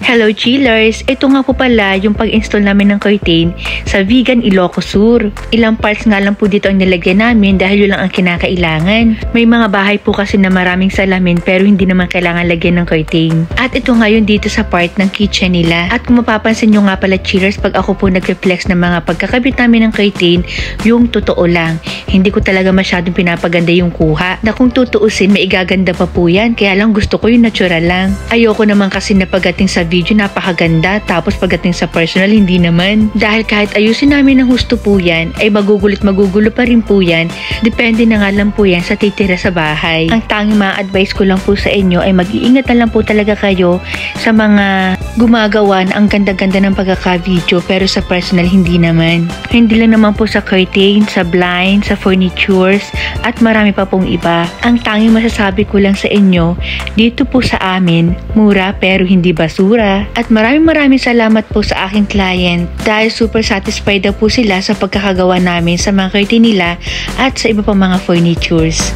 Hello chillers! Ito nga po pala yung pag-install namin ng curtain sa Vegan Ilocos Sur. Ilang parts nga lang po dito ang nilagyan namin dahil yun lang ang kinakailangan. May mga bahay po kasi na maraming salamin pero hindi naman kailangan lagyan ng curtain. At ito ngayon dito sa part ng kitchen nila. At kung mapapansin nyo nga pala chillers, pag ako po nag-reflex ng mga pagkakabit namin ng curtain, yung totoo lang. Hindi ko talaga masyadong pinapaganda yung kuha. Na kung tutuusin, may igaganda pa po yan. Kaya lang gusto ko yung natural lang. Ayoko naman kasi na pagdating sa video napakaganda, tapos pagdating sa personal hindi naman. Dahil kahit ayusin namin ng husto po yan, ay magugulo pa rin po yan. Depende na nga lang po yan sa titira sa bahay. Ang tanging mga advice ko lang po sa inyo ay mag-iingat na lang po talaga kayo sa mga gumagawa na ang ganda-ganda ng pagkaka-video pero sa personal hindi naman. Hindi lang naman po sa curtain, sa blind, sa furnitures at marami pa pong iba. Ang tanging masasabi ko lang sa inyo, dito po sa amin, mura pero hindi basura. At maraming salamat po sa aking client dahil super satisfied daw po sila sa pagkakagawa namin sa mga curtain nila at sa iba pang mga furnitures.